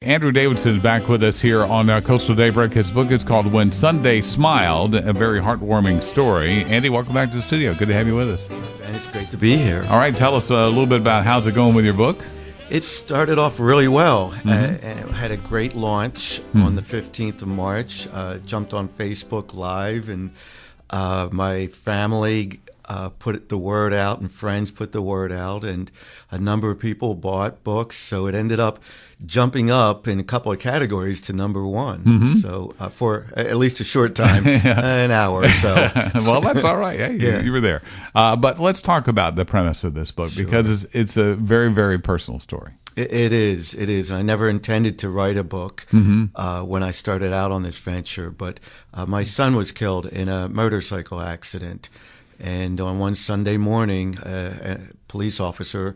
Andrew Davidson is back with us here on Coastal Daybreak. His book is called When Sunday Smiled, a very heartwarming story. Andy, welcome back to the studio. Good to have you with us. And it's great to be here. All right, tell us a little bit about how's it going with your book. It started off really well. And had a great launch on the 15th of March. Jumped on Facebook Live, and my family put the word out, and friends put the word out, and a number of people bought books. So it ended up jumping up in a couple of categories to number one. So for at least a short time, an hour or so. Well, that's all right. Hey, you were there. But let's talk about the premise of this book, because it's a very, very personal story. It is. I never intended to write a book when I started out on this venture, but my son was killed in a motorcycle accident. And on one Sunday morning, a police officer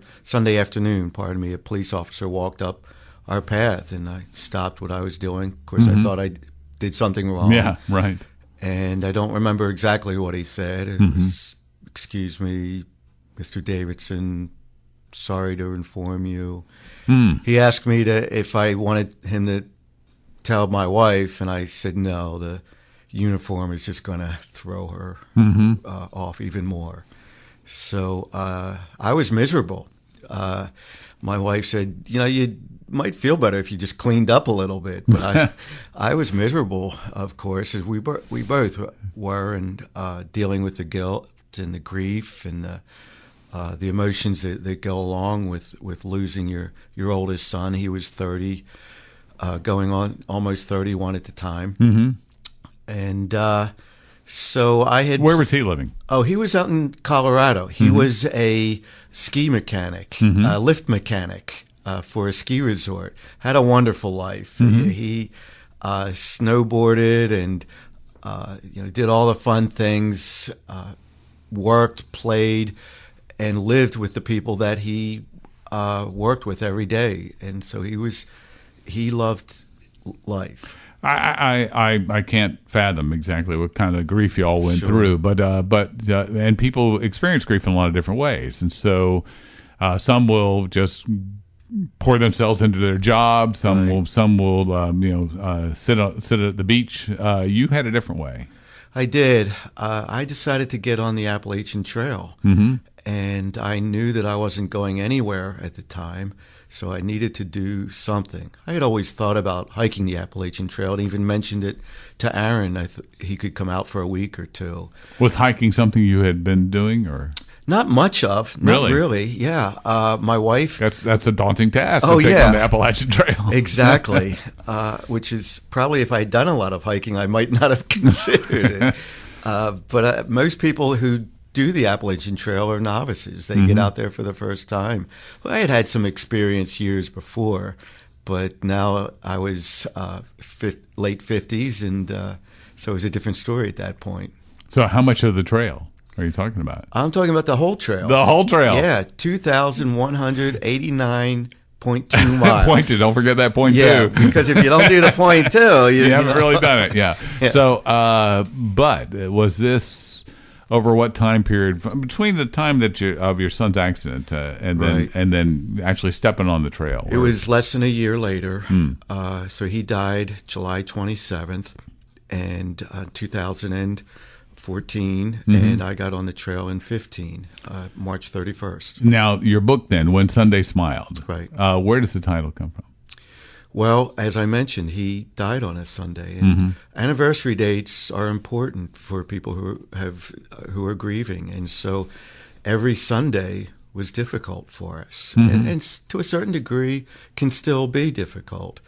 walked up our path, and I stopped what I was doing. Of course, I thought I did something wrong. Yeah, right. And I don't remember exactly what he said. It was, "Excuse me, Mr. Davidson, sorry to inform you." He asked me if I wanted him to tell my wife, and I said no. The uniform is just going to throw her off even more. So I was miserable. My wife said, you might feel better if you just cleaned up a little bit. But I was miserable, of course, as we both were, and dealing with the guilt and the grief and the emotions that go along with losing your oldest son. He was 30, going on almost 31 at the time. And so I had... Where was he living? Oh, he was out in Colorado. He was a ski mechanic, a lift mechanic for a ski resort. Had a wonderful life. He snowboarded and did all the fun things, worked, played, and lived with the people that he worked with every day. And so he loved life. I can't fathom exactly what kind of grief you all went through, but and people experience grief in a lot of different ways, and so some will just pour themselves into their job, some will sit at the beach. You had a different way. I did. I decided to get on the Appalachian Trail, and I knew that I wasn't going anywhere at the time. So I needed to do something. I had always thought about hiking the Appalachian Trail, and even mentioned it to Aaron. He could come out for a week or two. Was hiking something you had been doing, or not much of? Not really. Yeah, my wife. That's a daunting task. To take on the Appalachian Trail. Exactly. Which is probably, if I'd done a lot of hiking, I might not have considered it. But most people who do the Appalachian Trail are novices. They get out there for the first time. Well, I had some experience years before, but now I was late 50s, and so it was a different story at that point. So how much of the trail are you talking about? I'm talking about the whole trail. The whole trail? Yeah, 2,189.2 miles. Point two. Don't forget that point two. Yeah, because if you don't do the point two, you haven't really done it. Yeah. So, but was this over what time period between the time of your son's accident and then actually stepping on the trail? It was less than a year later. So he died July 27th, and 2014, and I got on the trail in 15, March 31st. Now, your book then, When Sunday Smiled. Right. Where does the title come from? Well, as I mentioned, he died on a Sunday, and anniversary dates are important for people who are grieving, and so every Sunday was difficult for us, and to a certain degree can still be difficult.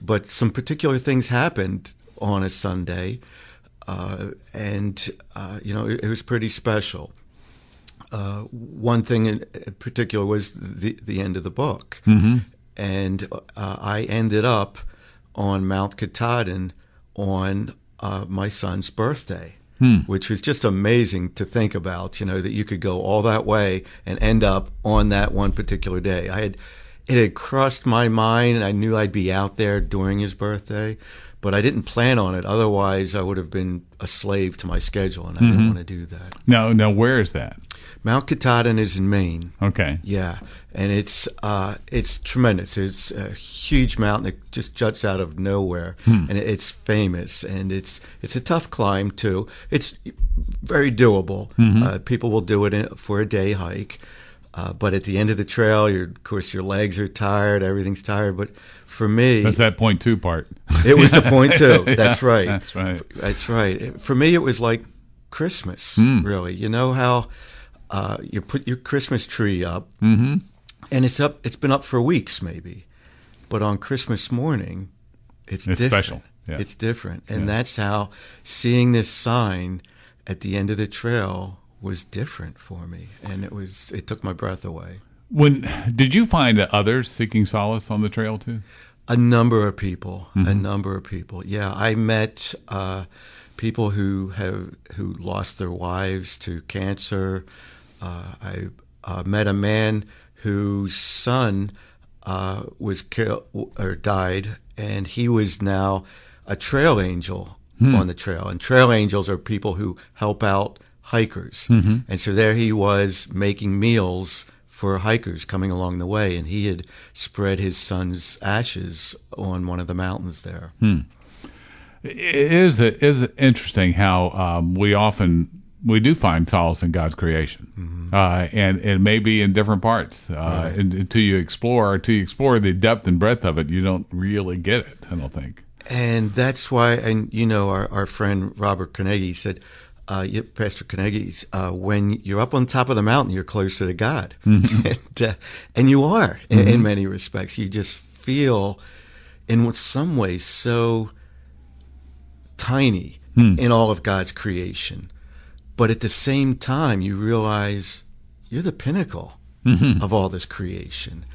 But some particular things happened on a Sunday, and it was pretty special. One thing in particular was the end of the book. And I ended up on Mount Katahdin on my son's birthday, which was just amazing to think about, that you could go all that way and end up on that one particular day. I had it had crossed my mind. I knew I'd be out there during his birthday, but I didn't plan on it. Otherwise, I would have been a slave to my schedule, and I didn't want to do that. Now, where is that? Mount Katahdin is in Maine. Okay. Yeah, and it's tremendous. It's a huge mountain that just juts out of nowhere, and it's famous. And it's a tough climb too. It's very doable. People will do it for a day hike, but at the end of the trail, of course, your legs are tired. Everything's tired. But for me, that's that point 2 part. It was the point 2. That's right. That's right. That's right. For me, it was like Christmas. Really, you know how. You put your Christmas tree up, and it's up. It's been up for weeks, maybe, but on Christmas morning, it's different. Special. Yeah. It's different, and that's how seeing this sign at the end of the trail was different for me, and it took my breath away. Did you find others seeking solace on the trail too? A number of people. Yeah, I met people who lost their wives to cancer. I met a man whose son was killed or died, and he was now a trail angel on the trail. And trail angels are people who help out hikers. And so there he was making meals for hikers coming along the way, and he had spread his son's ashes on one of the mountains there. It is interesting how we do find solace in God's creation, and it may be in different parts. Until you explore the depth and breadth of it, you don't really get it, I don't think. And that's why, and our friend Robert Carnegie said, Pastor Carnegie's, when you're up on top of the mountain, you're closer to God, and you are in many respects. You just feel, in some ways, so tiny in all of God's creation. But at the same time, you realize you're the pinnacle of all this creation.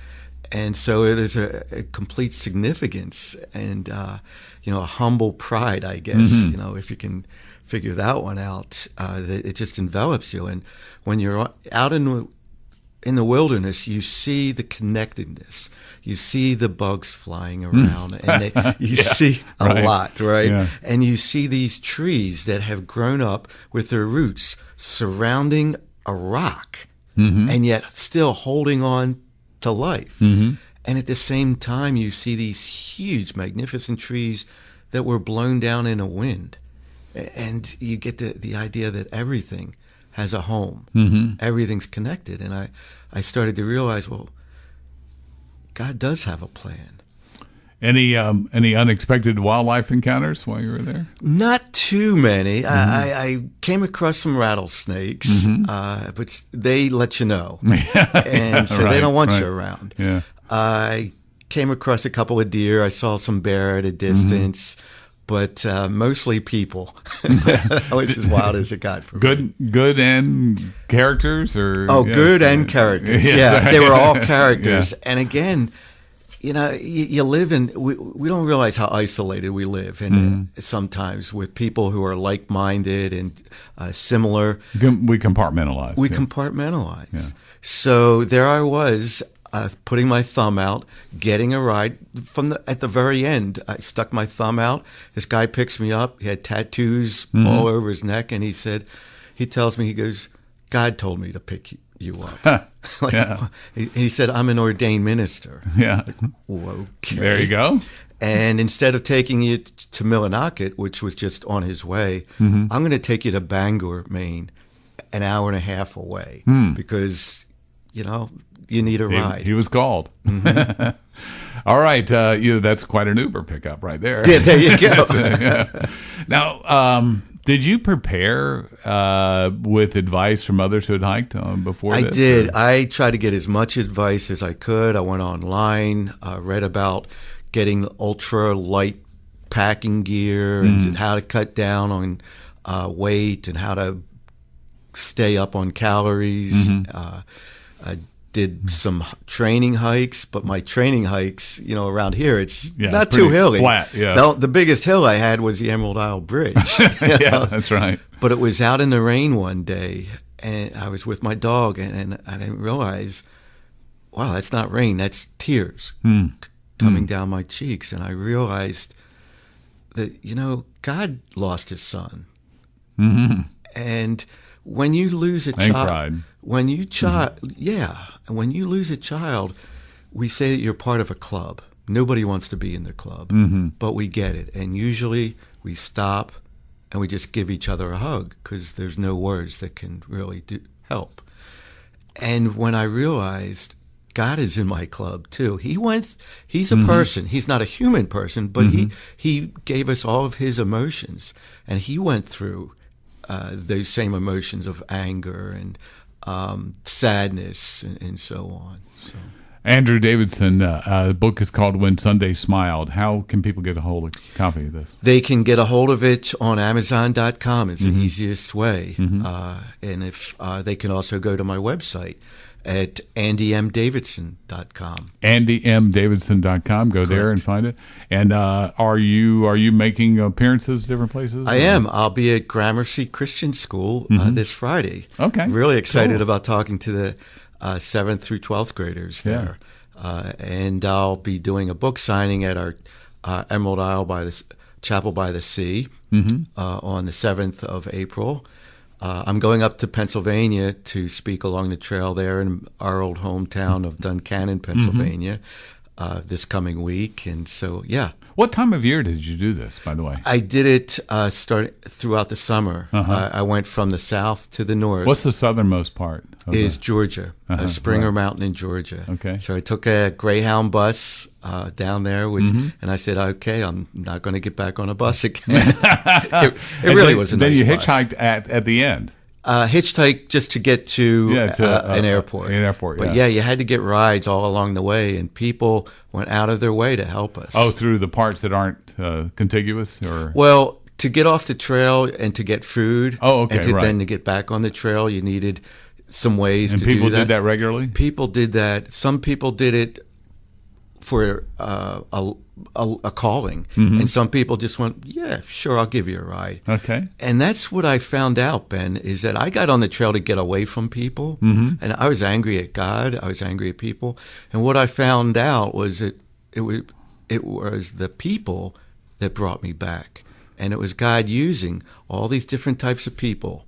And so there's a complete significance and, a humble pride, I guess, if you can figure that one out, that it just envelops you. And when you're out in the wilderness, you see the connectedness. You see the bugs flying around, and you see a lot, right? Yeah. And you see these trees that have grown up with their roots surrounding a rock, and yet still holding on to life. And at the same time, you see these huge, magnificent trees that were blown down in a wind. And you get the idea that everything has a home. Everything's connected. And I started to realize, well, God does have a plan. Any unexpected wildlife encounters while you were there? Not too many. I came across some rattlesnakes, but they let you know. And so they don't want you around. Yeah. I came across a couple of deer. I saw some bear at a distance. But mostly people. I was as wild as it got for me. Good and characters, or good and characters. They were all characters. And again, you live in. We don't realize how isolated we live, and sometimes with people who are like-minded and similar. We compartmentalize. Compartmentalize. Yeah. So there I was. Putting my thumb out, getting a ride at the very end. I stuck my thumb out. This guy picks me up. He had tattoos all over his neck, and he tells me, he goes, "God told me to pick you up." He said, "I'm an ordained minister." Yeah. Like, okay. There you go. And instead of taking you to Millinocket, which was just on his way, I'm going to take you to Bangor, Maine, an hour and a half away, because you need a ride. He was called. All right. That's quite an Uber pickup right there. Yeah, there you go. Now, did you prepare with advice from others who had hiked before this? I did. I tried to get as much advice as I could. I went online, read about getting ultra light packing gear and how to cut down on weight and how to stay up on calories. I did some training hikes, but my training hikes, around here, it's not too hilly. Flat, yeah. The biggest hill I had was the Emerald Isle Bridge. Yeah, that's right. But it was out in the rain one day, and I was with my dog, and I didn't realize wow, that's not rain, that's tears coming down my cheeks. And I realized that, God lost his son. Mm-hmm. And when you lose a child, when you lose a child, we say that you're part of a club. Nobody wants to be in the club, but we get it. And usually we stop and we just give each other a hug because there's no words that can really help. And when I realized God is in my club too, he's a person. He's not a human person, but he gave us all of his emotions, and he went through those same emotions of anger and sadness and so on. So. Andrew Davidson, the book is called When Sunday Smiled. How can people get a hold of a copy of this? They can get a hold of it on Amazon.com. It's the easiest way. And if they can also go to my website at andymdavidson.com. andymdavidson.com. Go Correct. there and find it. And are you making appearances different places? I am. I'll be at Gramercy Christian School this Friday. Okay. Really excited about talking to the 7th through 12th graders there. And I'll be doing a book signing at our Emerald Isle Chapel by the Sea on the 7th of April. I'm going up to Pennsylvania to speak along the trail there in our old hometown of Duncannon, Pennsylvania, this coming week. And so, What time of year did you do this, by the way? I did it throughout the summer. I went from the south to the north. What's the southernmost part? Is Georgia, Springer Mountain in Georgia. Okay. So I took a Greyhound bus down there, and I said, okay, I'm not going to get back on a bus again. it really was a nice bus. Then you hitchhiked at the end. Hitchhiked just to get to an airport. An airport, But you had to get rides all along the way, and people went out of their way to help us. Oh, through the parts that aren't contiguous? Or Well, to get off the trail and to get food, and then to get back on the trail, you needed some ways to do that. And people did that regularly? People did that. Some people did it for a calling, and some people just went, yeah, sure, I'll give you a ride. Okay. And that's what I found out, Ben, is that I got on the trail to get away from people, and I was angry at God, I was angry at people, and what I found out was that it was the people that brought me back, and it was God using all these different types of people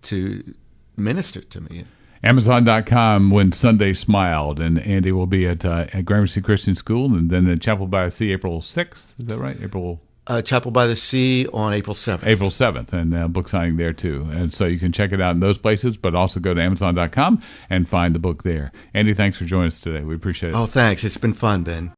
to minister to me. Amazon.com, When Sunday Smiled, and Andy will be at Gramercy Christian School, and then at Chapel by the Sea April 6th. Is that right? Chapel by the Sea on April 7th. April 7th, and book signing there too. And so you can check it out in those places, but also go to Amazon.com and find the book there. Andy, thanks for joining us today. We appreciate it. Oh, thanks. It's been fun, Ben.